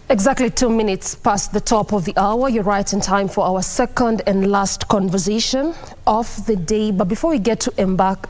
Exactly 2 minutes past the top of the hour. You're right in time for our second and last conversation of the day. But before we get to embark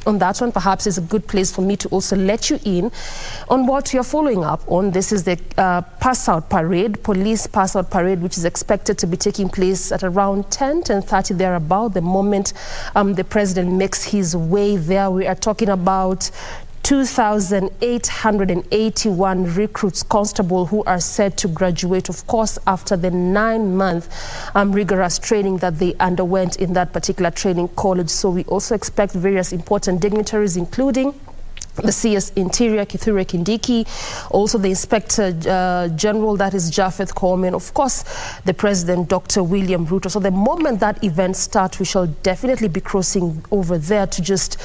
on that one, perhaps it's a good place for me to also let you in on what you're following up on. This is the pass-out parade, police pass-out parade, which is expected to be taking place at around 10:30 thereabout. The moment the president makes his way there, we are talking about 2,881 recruits constable who are set to graduate, of course, after the 9-month rigorous training that they underwent in that particular training college. So we also expect various important dignitaries, including the CS Interior, Kithure Kindiki, also the Inspector General, that is Japheth Koome, and of course the President, Dr. William Ruto. So the moment that event starts, we shall definitely be crossing over there to just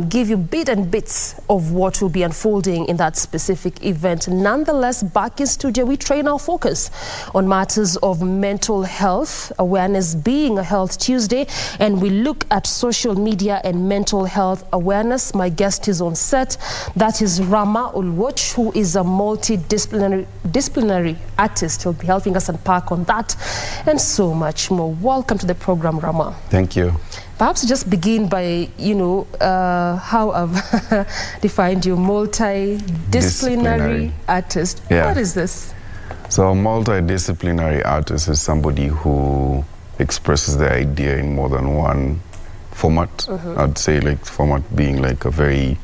give you bits of what will be unfolding in that specific event. Nonetheless, back in studio, we train our focus on matters of mental health awareness, being a Health Tuesday, and we look at social media and mental health awareness. My guest is on set. That is Rama Ulwoch, who is a multidisciplinary artist. He'll be helping us unpack on that and so much more. Welcome to the program, Rama. Thank you. Perhaps just begin by, how I've defined you, multidisciplinary artist. Yeah. What is this? So a multidisciplinary artist is somebody who expresses their idea in more than one format. I'd say like format being like a very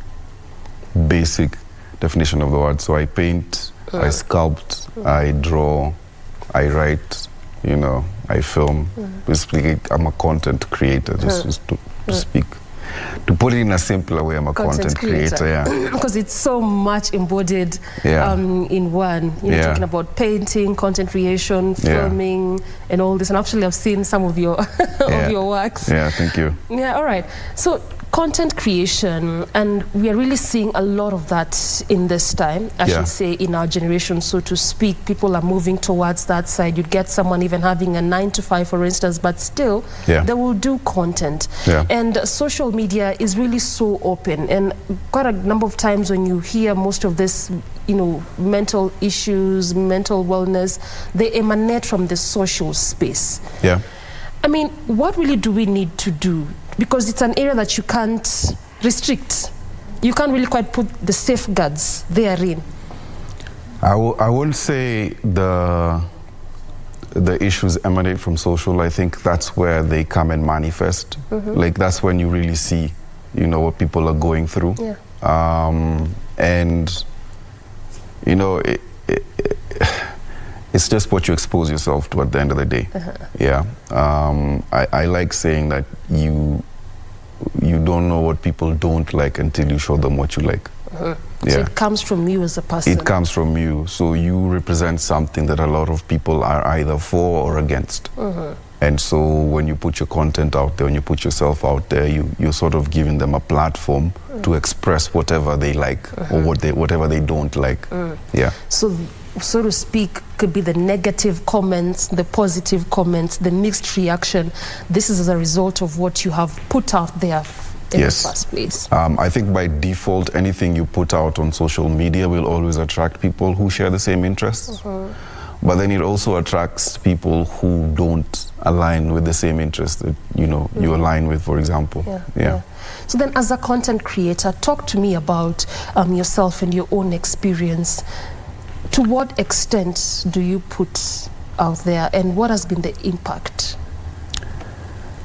basic definition of the word. So I paint, I sculpt, I draw, I write, I film. Basically, I'm a content creator, just to speak. To put it in a simpler way, I'm a content creator, yeah. Because it's so much embodied in one. Talking about painting, content creation, filming, and all this. And actually, I've seen some of your of your works. Yeah, thank you. Yeah, all right. So content creation, and we are really seeing a lot of that in this time, I should say, in our generation, so to speak. People are moving towards that side. You'd get someone even having a 9-to-5, for instance, but still they will do content. And social media is really so open, and quite a number of times when you hear most of this, mental issues, mental wellness, they emanate from the social space. I mean, what really do we need to do? Because it's an area that you can't restrict. You can't really quite put the safeguards therein. I won't say the issues emanate from social. I think that's where they come and manifest. Like that's when you really see, what people are going through. And, it's just what you expose yourself to at the end of the day. I like saying that you don't know what people don't like until you show them what you like. So it comes from you as a person. It comes from you. So you represent something that a lot of people are either for or against. And so when you put your content out there, when you put yourself out there, you're sort of giving them a platform to express whatever they like or whatever they don't like. So to speak, could be the negative comments, the positive comments, the mixed reaction. This is as a result of what you have put out there in the first place. I think by default, anything you put out on social media will always attract people who share the same interests. But then it also attracts people who don't align with the same interests that, you align with, for example. So then as a content creator, talk to me about yourself and your own experience. To what extent do you put out there, and what has been the impact?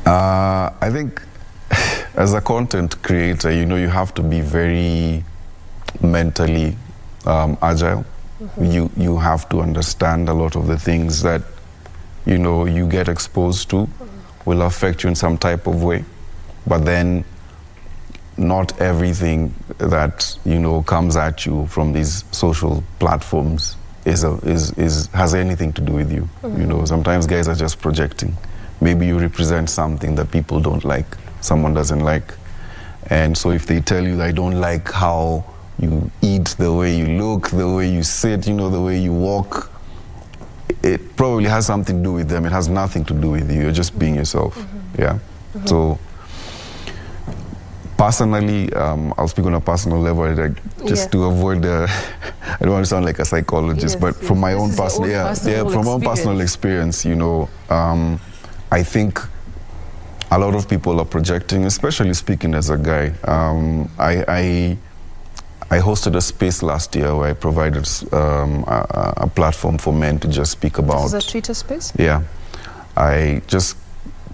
I think as a content creator, you have to be very mentally agile. You have to understand a lot of the things that, you get exposed to will affect you in some type of way. But then not everything that comes at you from these social platforms has anything to do with you. Sometimes guys are just projecting. Maybe you represent something that people don't like, someone doesn't like, and so if they tell you, I don't like how you eat, the way you look, the way you sit, the way you walk, it probably has something to do with them. It has nothing to do with you. You're just being yourself. So Personally, I'll speak on a personal level, just to avoid the. I don't want to sound like a psychologist, but from my own personal, from my own personal experience, you know, I think a lot of people are projecting, especially speaking as a guy. I hosted a space last year where I provided a platform for men to just speak about. This is a Twitter space? Yeah, I just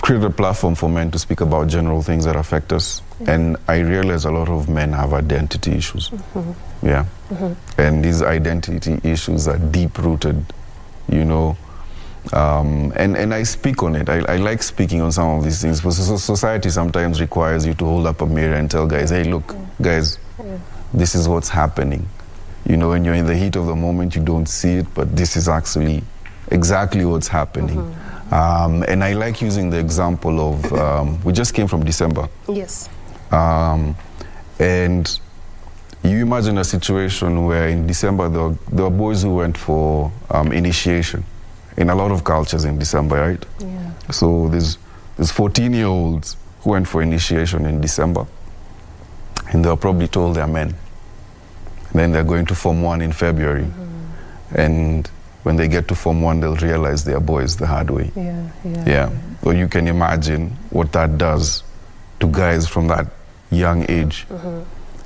created a platform for men to speak about general things that affect us. And I realize a lot of men have identity issues. Yeah. And these identity issues are deep-rooted, you know. And I speak on it. I like speaking on some of these things, because society sometimes requires you to hold up a mirror and tell guys, hey, look, guys, this is what's happening. You know, when you're in the heat of the moment, you don't see it, but this is actually exactly what's happening. And I like using the example of, we just came from December. Yes. And you imagine a situation where in December there were boys who went for initiation in a lot of cultures in December, right? Yeah. So there's 14-year-olds who went for initiation in December, and they were probably told they're men. And then they're going to Form 1 in February. And when they get to Form 1, they'll realize they're boys the hard way. Yeah. So you can imagine what that does to guys from that young age.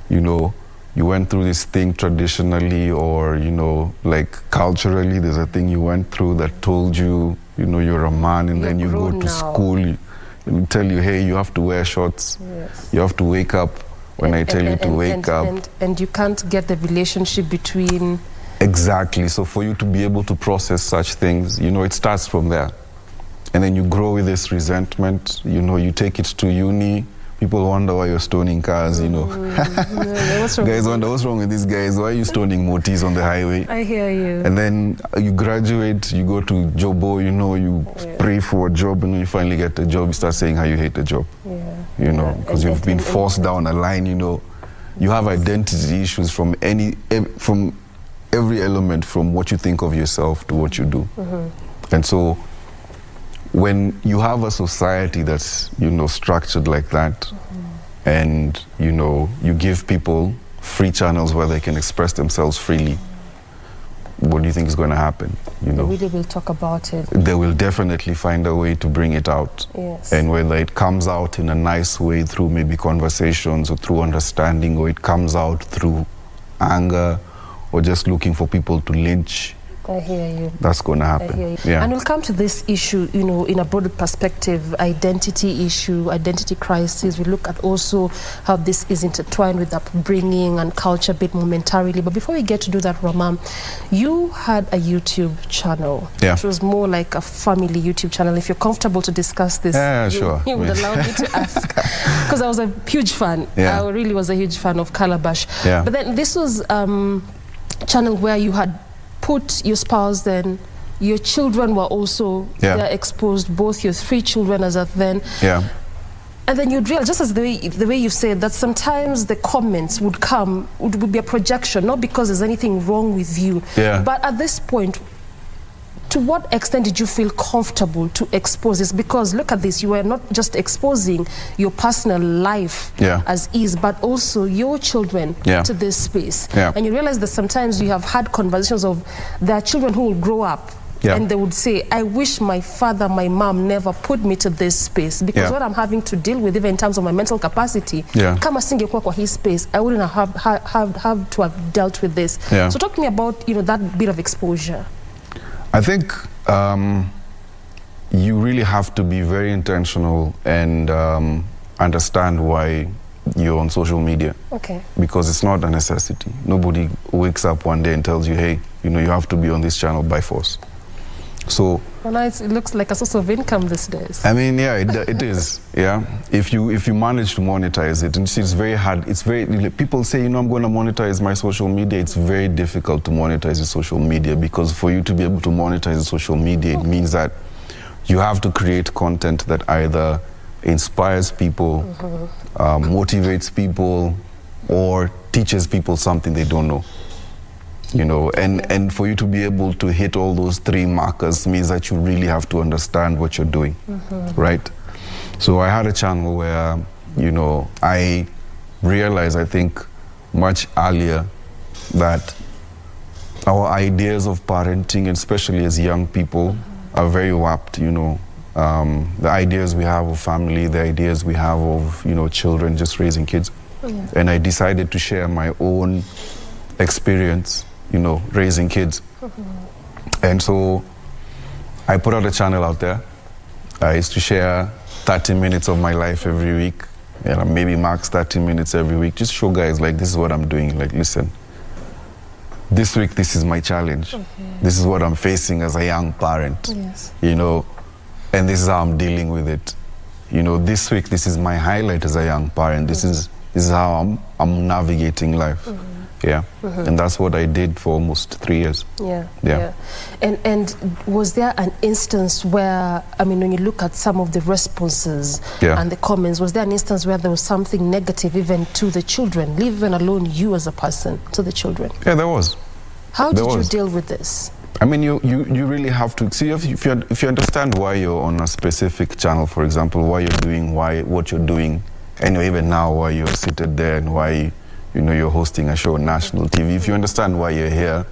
You know, you went through this thing traditionally, or, you know, like culturally, there's a thing you went through that told you, you know, you're a man, and then you go to school, and tell you, hey, you have to wear shorts. You have to wake up when I tell you to wake up. And you can't get the relationship between... Exactly. So for you to be able to process such things, you know, it starts from there. And then you grow with this resentment, you know, you take it to uni. People wonder why you're stoning cars, you know. Guys wonder, what's wrong with these guys? Why are you stoning motis on the highway? I hear you. And then you graduate, you go to Jobo, you know, you pray for a job, and when you finally get a job, you start saying how you hate the job. You know, because you've been forced down a line, you know. You have identity issues from every element, from what you think of yourself to what you do. And so when you have a society that's, you know, structured like that, and, you know, you give people free channels where they can express themselves freely, what do you think is going to happen? You know, they really will talk about it. They will definitely find a way to bring it out. And whether it comes out in a nice way through maybe conversations or through understanding, or it comes out through anger, or just looking for people to lynch, I hear you. That's going to happen. I hear you. And we'll come to this issue, you know, in a broader perspective, identity issue, identity crisis. We look at also how this is intertwined with upbringing and culture a bit momentarily. But before we get to do that, Ramam, you had a YouTube channel. It was more like a family YouTube channel. If you're comfortable to discuss this, sure. You would allow me to ask. Because I was a huge fan. I really was a huge fan of Calabash. But then this was a channel where you had put your spouse, then your children were also there exposed, both your 3 children as of then. And then you'd realize, just as the way you said, that sometimes the comments would come, would be a projection, not because there's anything wrong with you. But at this point, to what extent did you feel comfortable to expose this? Because look at this, you were not just exposing your personal life as is, but also your children to this space. And you realize that sometimes you have had conversations of there are children who will grow up and they would say, I wish my father, my mom never put me to this space, because what I'm having to deal with, even in terms of my mental capacity, kama singekuwa kwa his space, I wouldn't have to have dealt with this. So talk to me about, you know, that bit of exposure. I think you really have to be very intentional and understand why you're on social media. Because it's not a necessity. Nobody wakes up one day and tells you, hey, you know, you have to be on this channel by force. So well, now it looks like a source of income these days. I mean, it is. If you manage to monetize it, and you see, it's very hard. It's very, people say, you know, I'm going to monetize my social media. It's very difficult to monetize your social media, because for you to be able to monetize the social media, it means that you have to create content that either inspires people, motivates people, or teaches people something they don't know. You know, and for you to be able to hit all those 3 markers means that you really have to understand what you're doing, right? So I had a channel where, you know, I realize, I think, much earlier that our ideas of parenting, especially as young people, are very warped, you know. The ideas we have of family, the ideas we have of, you know, children, just raising kids. Yeah. And I decided to share my own experience, you know, raising kids. And so I put out a channel out there. I used to share 30 minutes of my life every week, and maybe max 30 minutes every week. Just show guys, like, this is what I'm doing. Like, listen, this week, this is my challenge. This is what I'm facing as a young parent, you know, and this is how I'm dealing with it. You know, this week, this is my highlight as a young parent. This is how I'm navigating life. Yeah, and that's what I did for almost 3 years. Yeah. And was there an instance where, I mean, when you look at some of the responses and the comments, was there an instance where there was something negative even to the children, leave alone you as a person, to the children? Yeah, there was. How did you deal with this? I mean, you really have to see if you understand why you're on a specific channel, for example, why you're doing what you're doing, and even now why you're seated there and why you know you're hosting a show on national TV. If you understand why you're here,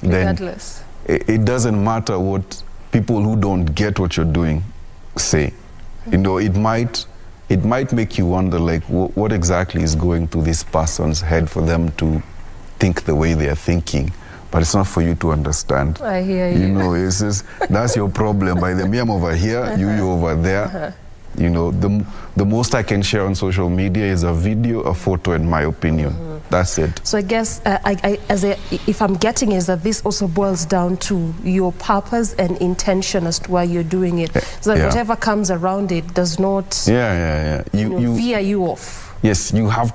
then it doesn't matter what people who don't get what you're doing say. You know, it might make you wonder, like, what exactly is going through this person's head for them to think the way they are thinking. But it's not for you to understand. I hear you. You know, it's just, that's your problem. By the me, I'm over here, you over there. You know, the most I can share on social media is a video, a photo, in my opinion. That's it. So I guess, if I'm getting is that this also boils down to your purpose and intention as to why you're doing it. So that whatever comes around it does not veer you off. Yes, you have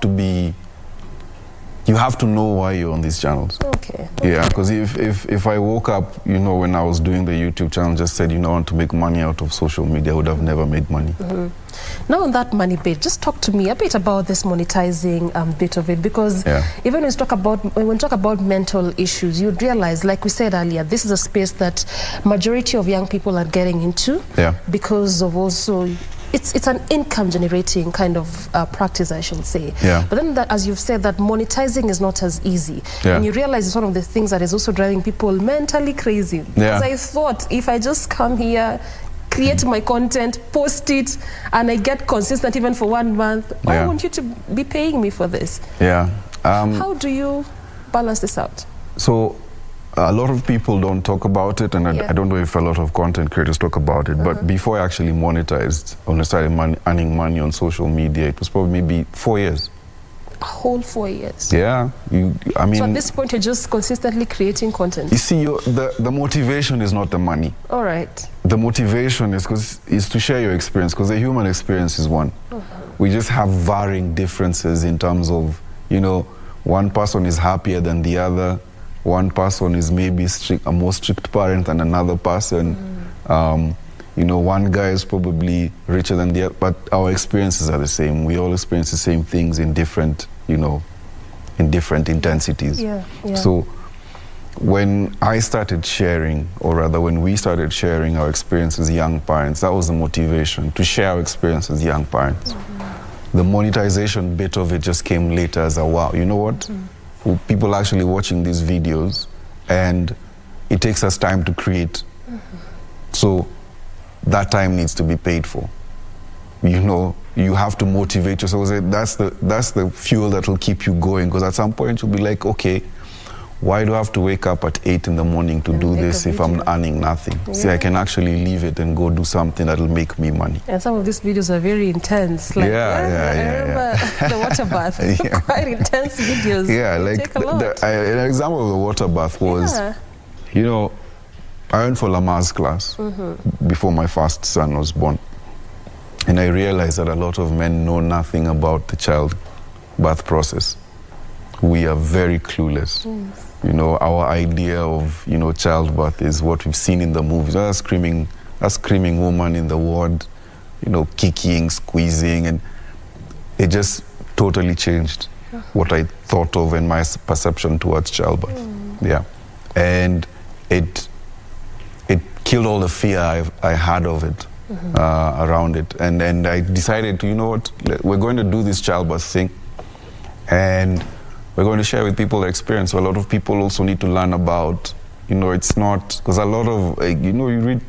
to know why you're on these channels. Okay. Yeah, because if I woke up, you know, when I was doing the YouTube channel, just said, you know, I want to make money out of social media, I would have never made money. Now on that money bit, just talk to me a bit about this monetizing bit of it, because even when we talk about mental issues, you'd realize, like we said earlier, this is a space that majority of young people are getting into because of also it's an income generating kind of practice, I should say. But then that, as you've said, that monetizing is not as easy. And you realize it's one of the things that is also driving people mentally crazy. Because I thought, if I just come here, create my content, post it, and I get consistent even for 1 month, why won't you to be paying me for this? How do you balance this out? So a lot of people don't talk about it, and I don't know if a lot of content creators talk about it, but before I actually monetized, when I started earning money on social media, it was probably maybe 4 years. A whole 4 years? Yeah. I mean, so at this point, you're just consistently creating content? You see, the motivation is not the money. All right. The motivation is to share your experience, because the human experience is one. We just have varying differences in terms of, you know, one person is happier than the other. One person is maybe a more strict parent than another person. You know, one guy is probably richer than the other, but our experiences are the same. We all experience the same things in different, you know, in different intensities. So when I started sharing, or rather when we started sharing our experiences as young parents, that was the motivation, to share our experiences as young parents. The monetization bit of it just came later as a wow. You know what? People are actually watching these videos, and it takes us time to create. So that time needs to be paid for. You know, you have to motivate yourself. That's the fuel that will keep you going, because at some point you'll be like, okay, why do I have to wake up at 8 in the morning to do this if I'm earning nothing? See, I can actually leave it and go do something that'll make me money. And some of these videos are very intense. Like, I remember the water bath. Quite intense videos. Like an example of the water bath was, you know, I went for Lamar's class before my first son was born. And I realized that a lot of men know nothing about the childbirth process. We are very clueless. You know, our idea of, you know, childbirth is what we've seen in the movies. A screaming woman in the ward, you know, kicking, squeezing, and it just totally changed what I thought of and my perception towards childbirth. And it killed all the fear I had of it, around it. And I decided to, you know what, we're going to do this childbirth thing. And we're going to share with people the experience. So a lot of people also need to learn about, it's not, because a lot of, you read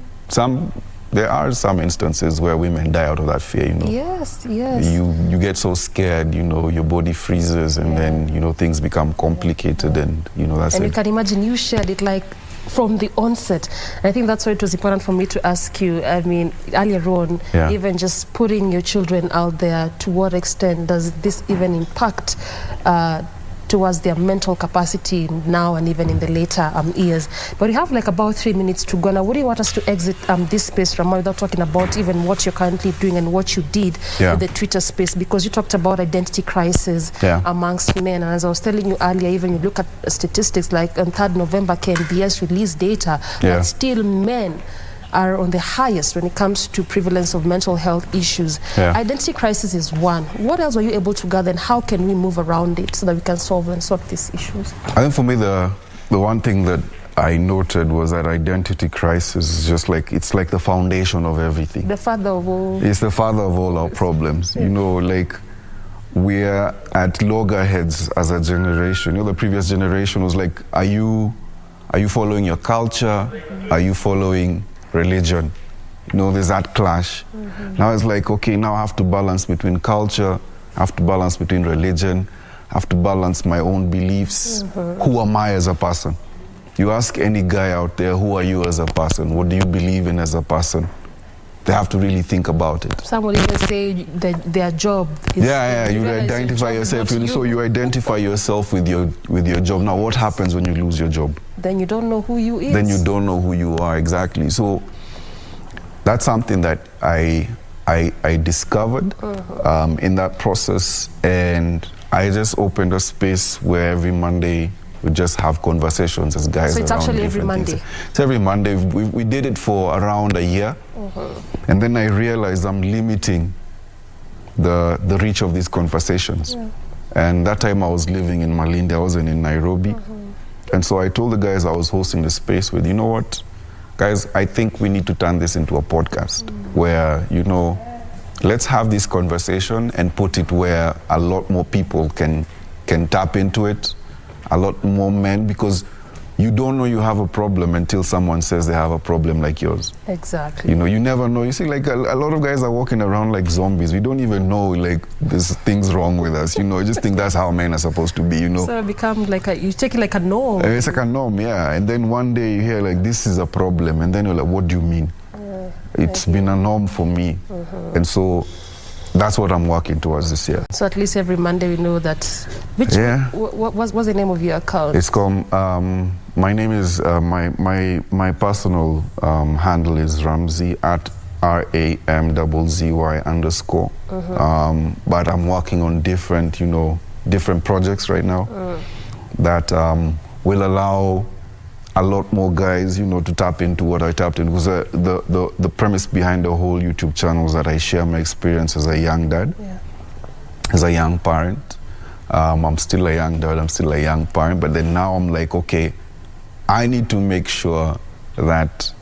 there are some instances where women die out of that fear, Yes. You get so scared, your body freezes, and then, things become complicated, and, that's and it. you can imagine you shared it like from the onset. I think that's why it was important for me to ask you, I mean, earlier on, even just putting your children out there, to what extent does this even impact towards their mental capacity now and even in the later years? But we have like about 3 minutes to go now. Would you want us to exit this space, Rama, without talking about even what you're currently doing and what you did with the Twitter space? Because you talked about identity crisis amongst men, and as I was telling you earlier, even you look at statistics like on 3rd November, KBS released data that still men are on the highest when it comes to prevalence of mental health issues. Identity crisis is one. What else were you able to gather, and how can we move around it so that we can solve and sort these issues? I think for me, the one thing that I noted was that identity crisis is just like, it's like the foundation of everything. The father of all. It's the father of all our problems. Like, we're at loggerheads as a generation. The previous generation was like, are you following your culture? Are you following religion? There's that clash. Now it's like, okay, now I have to balance between culture, I have to balance between religion, I have to balance my own beliefs. Who am I as a person? You ask any guy out there, who are you as a person? What do you believe in as a person? They have to really think about it. Some would even say that their job is... You identify yourself. So you identify yourself with your job. Now, what happens when you lose your job? Then you don't know who you is. Then you don't know who you are, exactly. So that's something that I discovered in that process, and I just opened a space where every Monday we just have conversations as guys. So it's around actually every Monday? Things. It's every Monday. We did it for around a year, and then I realized I'm limiting the reach of these conversations. And that time I was living in Malindi, I wasn't in Nairobi. And so I told the guys I was hosting the space with, you know what, guys, I think we need to turn this into a podcast where, let's have this conversation and put it where a lot more people can tap into it, a lot more men, because you don't know you have a problem until someone says they have a problem like yours. Exactly. You never know. You see, like a lot of guys are walking around like zombies. We don't even know, like, there's things wrong with us. I just think that's how men are supposed to be, So it becomes like you take it like a norm. It's like a norm, yeah. And then one day you hear like, this is a problem. And then you're like, what do you mean? It's been a norm for me. And so that's what I'm working towards this year. So at least every Monday we know that. What's the name of your account? It's called, my name is, my personal handle is Ramzy at RAMZY_. But I'm working on different projects right now that will allow a lot more guys, to tap into what I tapped into. Because the premise behind the whole YouTube channel is that I share my experience as a young dad, as a young parent. I'm still a young dad, I'm still a young parent, but then now I'm like, okay, I need to make sure that,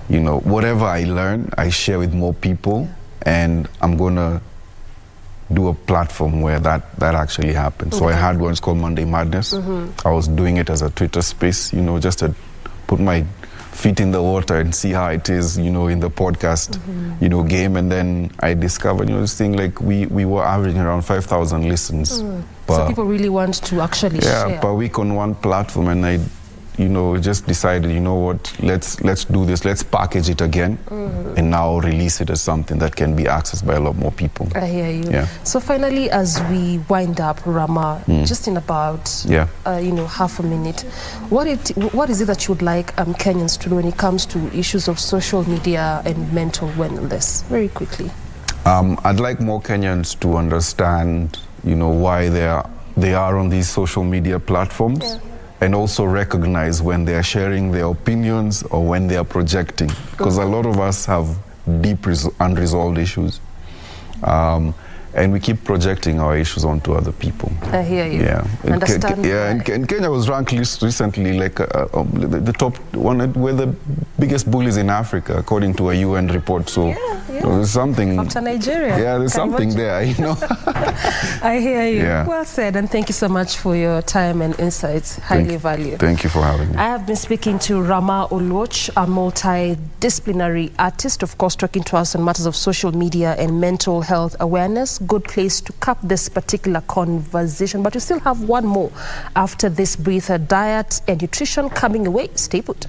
whatever I learn, I share with more people, and I'm gonna do a platform where that actually happens. So I had one, it's called Monday Madness. I was doing it as a Twitter space, just to put my feet in the water and see how it is, in the podcast, game. And then I discovered, this thing, like we were averaging around 5,000 listens. So people really want to actually share. Per week on one platform, and I just decided, let's do this, let's package it again, and now release it as something that can be accessed by a lot more people. I hear you. So finally, as we wind up, Rama, just in about half a minute, what is it that you would like Kenyans to do when it comes to issues of social media and mental wellness? Very quickly. I'd like more Kenyans to understand, why they are on these social media platforms. And also recognize when they are sharing their opinions or when they are projecting. Because a lot of us have deep unresolved issues. and we keep projecting our issues onto other people. I hear you. Yeah. Understand. And Kenya was ranked recently like the top one, we're the biggest bullies in Africa according to a UN report. So there's something. After Nigeria. Yeah, there's something there, you know. I hear you. Yeah. Well said, and thank you so much for your time and insights. Highly valued. Thank you for having me. I have been speaking to Rama Oluoch, a multidisciplinary artist, of course, talking to us on matters of social media and mental health awareness. Good place to cap this particular conversation, but we still have one more after this breather. Diet and nutrition coming away. Stay put.